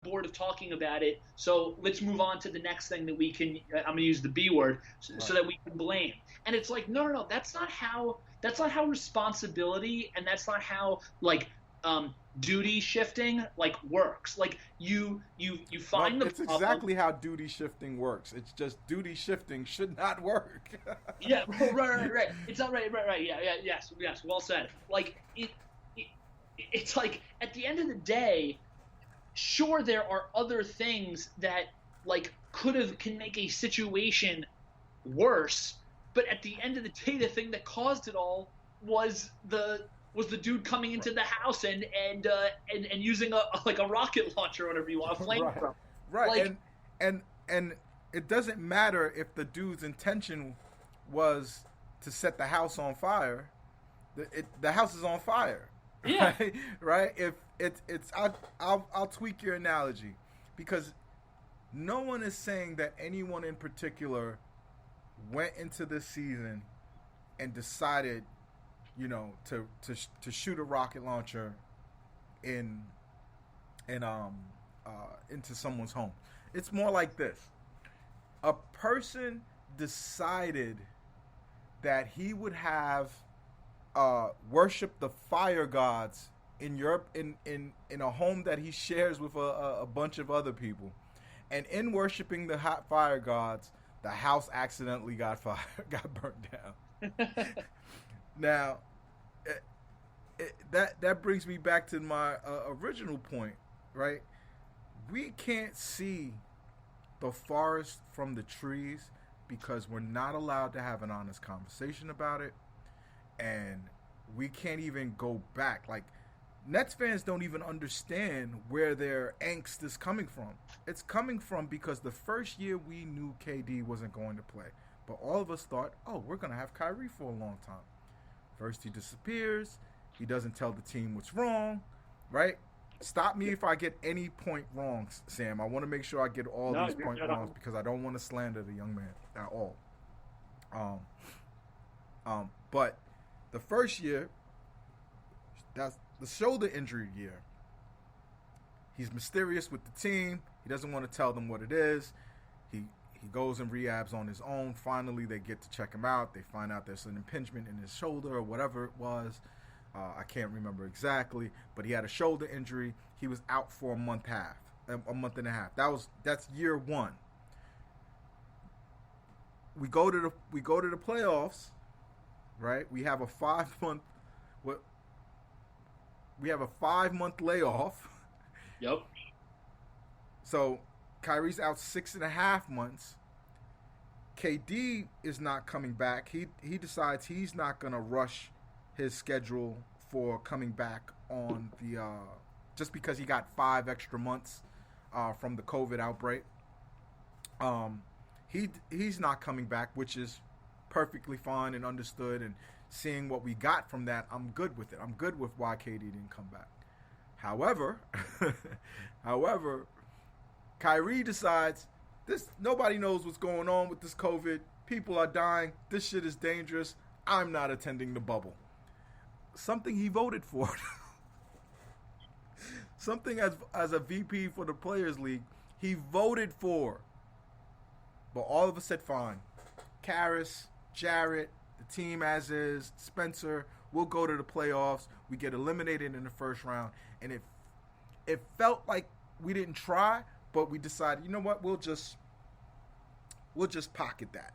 bored of talking about it. So let's move on to the next thing that we can. I'm going to use the B word so Right. that we can blame. And it's like, no, no, no. That's not how. That's not how responsibility, and that's not how duty shifting works. Like you No, find the it's problem. exactly how duty shifting works. It's just duty shifting should not work. Yeah, right, right, right. It's not right, right, right. Yeah, yeah, yes, yes. Well said. It it's like at the end of the day, sure there are other things that could have can make a situation worse, but at the end of the day, the thing that caused it all was the dude coming Right. into the house and using a rocket launcher or whatever you want, a Right. flamethrower. Right. Like, And it doesn't matter if the dude's intention was to set the house on fire. The house is on fire, yeah, right? Right. If it's I'll tweak your analogy because no one is saying that anyone in particular went into this season and decided, to shoot a rocket launcher in uh, into someone's home. It's more like this: a person decided that he would have worship the fire gods in Europe in a home that he shares with a bunch of other people, and in worshiping the hot fire gods, the house accidentally got burnt down. Now, that brings me back to my original point, right? We can't see the forest from the trees because we're not allowed to have an honest conversation about it, and we can't even go back. Like, Nets fans don't even understand where their angst is coming from. It's coming from because the first year we knew KD wasn't going to play, but all of us thought, oh, we're going to have Kyrie for a long time. First, he disappears. He doesn't tell the team what's wrong, right? Stop me if I get any point wrong, Sam. I want to make sure I get all no, these point wrongs because I don't want to slander the young man at all. Um, but the first year, that's the shoulder injury year. He's mysterious with the team. He doesn't want to tell them what it is. He goes and rehabs on his own. Finally, they get to check him out. They find out there's an impingement in his shoulder or whatever it was. I can't remember exactly, but he had a shoulder injury. He was out for a month and a half. That's year one. We go to the playoffs, right? What we have a 5 month layoff. yep. So Kyrie's out 6.5 months. KD is not coming back. He decides he's not gonna rush his schedule for coming back on the just because he got 5 extra months from the COVID outbreak. He's not coming back, which is perfectly fine and understood. And seeing what we got from that, I'm good with it. I'm good with why KD didn't come back. However, however, Kyrie decides this. Nobody knows what's going on with this COVID. People are dying. This shit is dangerous. I'm not attending the bubble. Something he voted for. Something as a VP for the Players League he voted for. But all of us said fine. Karras, Jarrett, the team as is, Spencer, we'll go to the playoffs. We get eliminated in the first round. And it felt like we didn't try, but we decided, you know what, we'll just pocket that.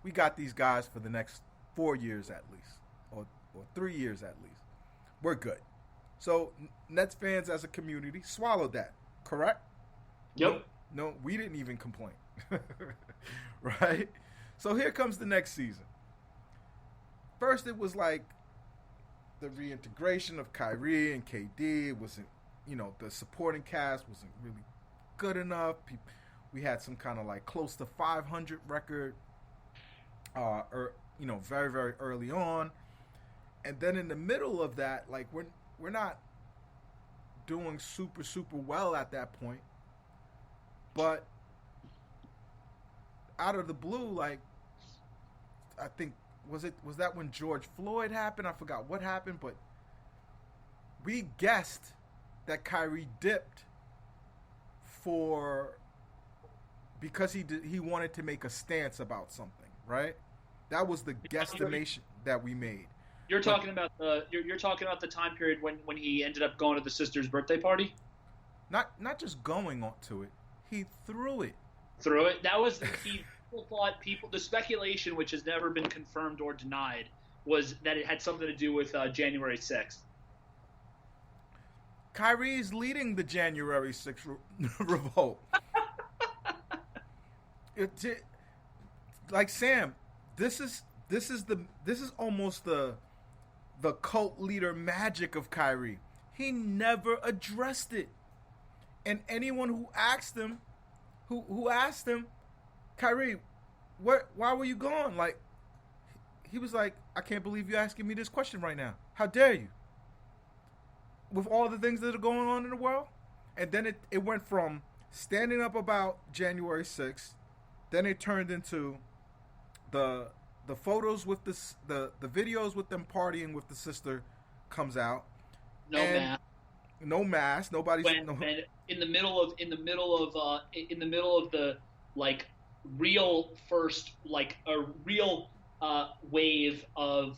We got these guys for the next 4 years at least, or 3 years at least. We're good. So Nets fans as a community swallowed that, correct? No, Yep. no, we didn't even complain, right? So here comes the next season. First, it was like the reintegration of Kyrie and KD. It wasn't, the supporting cast wasn't really good enough. We had some kind of like close to 500 record, very very early on, and then in the middle of that, like we're not doing super super well at that point, but out of the blue, like I think was that when George Floyd happened? I forgot what happened, but we guessed that Kyrie dipped for because he wanted to make a stance about something, right? That was the guesstimation that we made. You're talking about the time period when he ended up going to the sister's birthday party. Not just going on to it, he threw it. Threw it. That was the speculation, which has never been confirmed or denied, was that it had something to do with January 6th. Kyrie's leading the January 6th revolt. Like Sam, this is almost the cult leader magic of Kyrie. He never addressed it, and anyone who asked him, Kyrie, why were you gone? Like, he was like, I can't believe you're asking me this question right now. How dare you? With all the things that are going on in the world. And then it went from standing up about January 6th, then it turned into the photos with the videos with them partying with the sister comes out. No mask. Nobody's and in the middle of the like real first, like a real wave of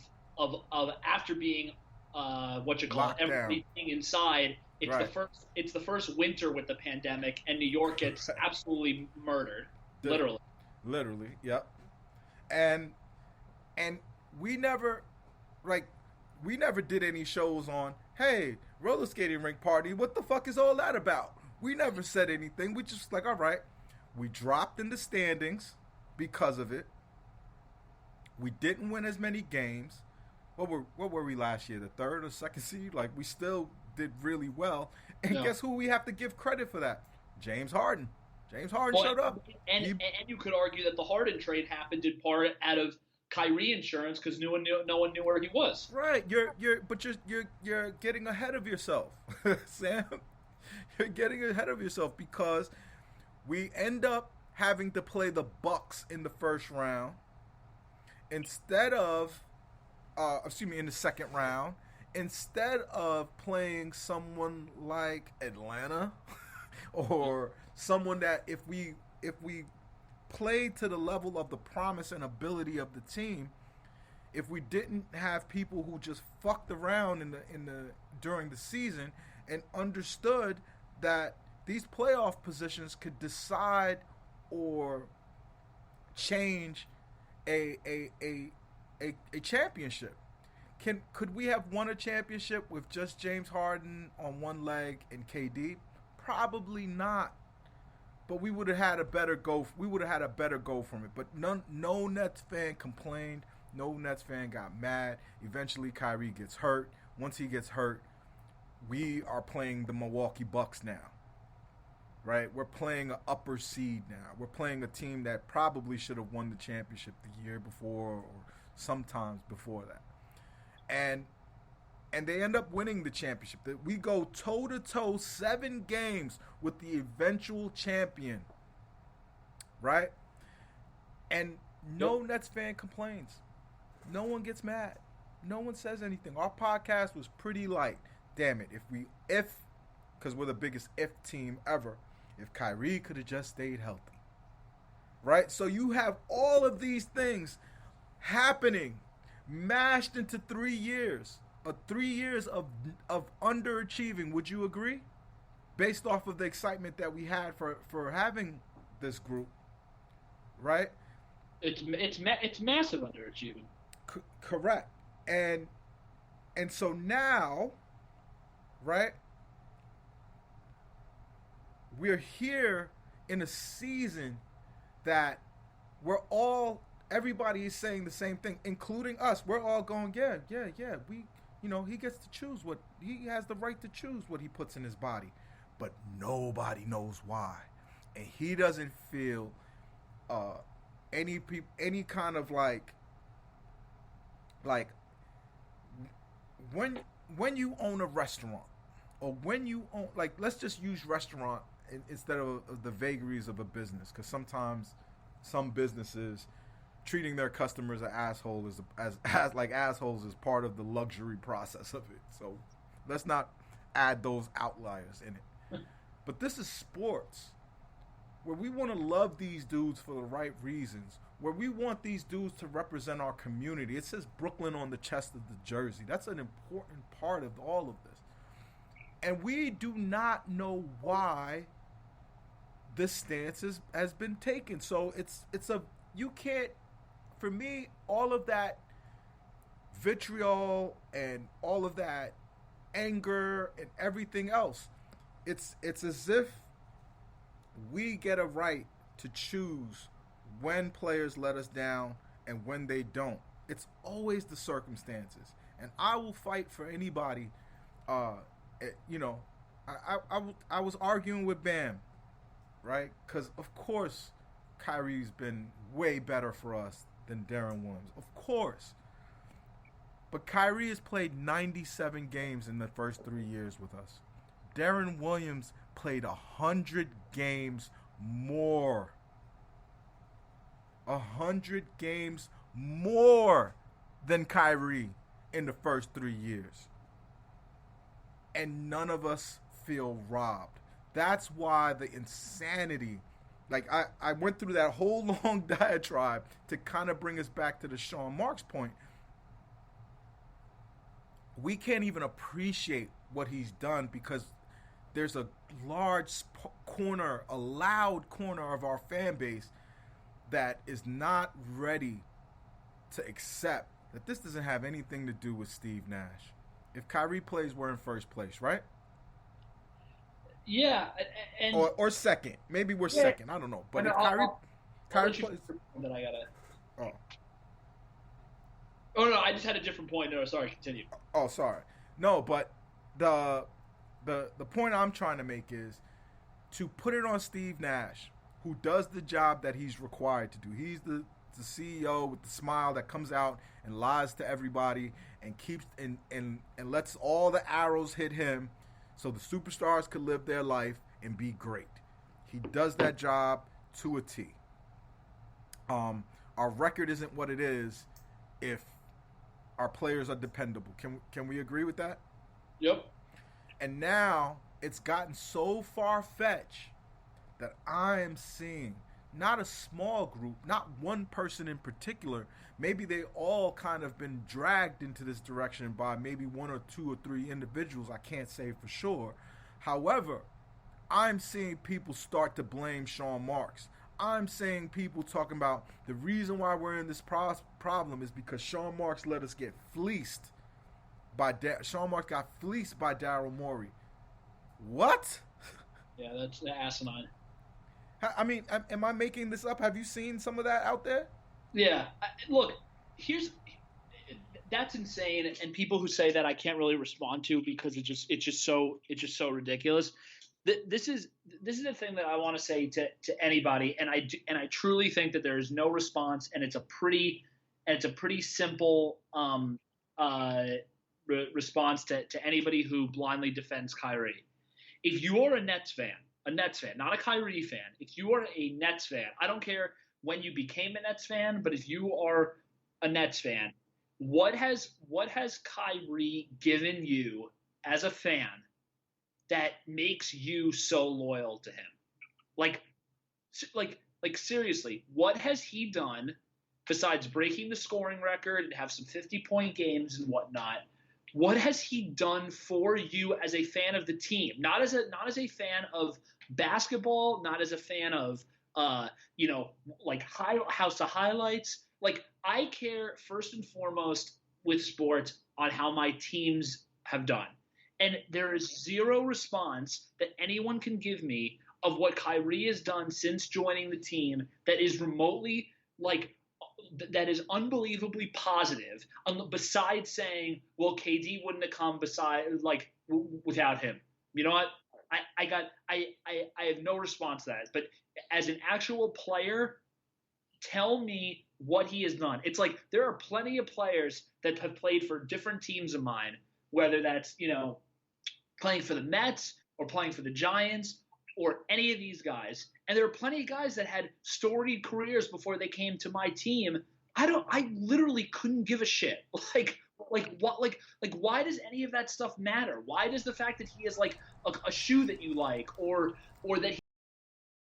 after being everybody being inside. It's right. It's the first winter with the pandemic, and New York gets absolutely murdered, literally. Yep. And we never did any shows on, hey, roller skating rink party, what the fuck is all that about? We never said anything. We just like, all right, we dropped in the standings because of it. We didn't win as many games. What were we last year? The third or second seed? Like, we still did really well. And guess who we have to give credit for that? James Harden. Showed up. And you could argue that the Harden trade happened in part out of Kyrie insurance because no one knew where he was. Right. You're getting ahead of yourself, Sam. You're getting ahead of yourself because we end up having to play the Bucks in the first round instead of in the second round, instead of playing someone like Atlanta or someone that if we played to the level of the promise and ability of the team, if we didn't have people who just fucked around during the season and understood that these playoff positions could decide or change a championship. Could we have won a championship with just James Harden on one leg and KD? Probably not. But we would have had a better go. We would have had a better go from it. But no Nets fan complained. No Nets fan got mad. Eventually, Kyrie gets hurt. Once he gets hurt, we are playing the Milwaukee Bucks now. Right? We're playing an upper seed now. We're playing a team that probably should have won the championship the year before or sometimes before that. And they end up winning the championship. We go toe-to-toe 7 games with the eventual champion. Right? And no Nets fan complains. No one gets mad. No one says anything. Our podcast was pretty light. Damn it. Because we're the biggest if team ever. If Kyrie could have just stayed healthy. Right? So you have all of these things happening, mashed into 3 years. 3 years of underachieving. Would you agree? Based off of the excitement that we had for having this group, right? It's massive underachieving. Correct. And so now, right? We're here in a season that everybody is saying the same thing, including us. We're all going, yeah. He gets to choose he has the right to choose what he puts in his body, but nobody knows why, and he doesn't feel any kind of like when you own a restaurant, or when you own, like, let's just use restaurant instead of the vagaries of a business, because sometimes some businesses treating their customers as assholes is part of the luxury process of it. So let's not add those outliers in it. But this is sports, where we want to love these dudes for the right reasons, where we want these dudes to represent our community. It says Brooklyn on the chest of the jersey. That's an important part of all of this. And we do not know why this stance has been taken. So you can't, for me, all of that vitriol and all of that anger and everything else, it's as if we get a right to choose when players let us down and when they don't. It's always the circumstances. And I will fight for anybody. You know, I was arguing with Bam, right? Because, of course, Kyrie's been way better for us than Darren Williams. Of course. But Kyrie has played 97 games in the first 3 years with us. Darren Williams played 100 games more. 100 games more than Kyrie in the first 3 years. And none of us feel robbed. That's why the insanity, like I went through that whole long diatribe to kind of bring us back to the Sean Marks point. We can't even appreciate what he's done because there's a large corner, a loud corner of our fan base that is not ready to accept that this doesn't have anything to do with Steve Nash. If Kyrie plays, we're in first place, right? Yeah, and or second. Maybe we're second. I don't know. But if Kyrie plays, then I gotta. Oh. Oh no, I just had a different point. No, sorry, continue. Oh, sorry. No, but the point I'm trying to make is to put it on Steve Nash, who does the job that he's required to do. He's the CEO with the smile that comes out and lies to everybody and keeps and lets all the arrows hit him so the superstars could live their life and be great. He does that job to a T. Our record isn't what it is if our players are dependable. Can we agree with that? Yep. And now it's gotten so far-fetched that I am seeing not a small group, not one person in particular. Maybe they all kind of been dragged into this direction by maybe one or two or three individuals. I can't say for sure. However, I'm seeing people start to blame Sean Marks. I'm seeing people talking about the reason why we're in this problem is because Sean Marks let us get fleeced by Sean Marks got fleeced by Daryl Morey. What? Yeah, that's asinine. I mean, am I making this up? Have you seen some of that out there? Yeah. Look, that's insane, and people who say that I can't really respond to because it's just so ridiculous. This is the thing that I want to say to anybody, and I truly think that there is no response, and it's a pretty simple response to anybody who blindly defends Kyrie. If you are a Nets fan, not a Kyrie fan, if you are a Nets fan, I don't care when you became a Nets fan, but if you are a Nets fan, what has Kyrie given you as a fan that makes you so loyal to him? Like seriously, what has he done besides breaking the scoring record and have some 50-point games and whatnot? What has he done for you as a fan of the team? Not as a fan of basketball, not as a fan of like House of Highlights. Like, I care first and foremost with sports on how my teams have done. And there is zero response that anyone can give me of what Kyrie has done since joining the team that is remotely that is unbelievably positive. Besides saying, well, KD wouldn't have come without him. You know what? I have no response to that. But as an actual player, tell me what he has done. It's like there are plenty of players that have played for different teams of mine, whether that's, playing for the Mets or playing for the Giants or any of these guys. And there are plenty of guys that had storied careers before they came to my team. I literally couldn't give a shit. Why does any of that stuff matter? Why does the fact that he has a shoe that you like or that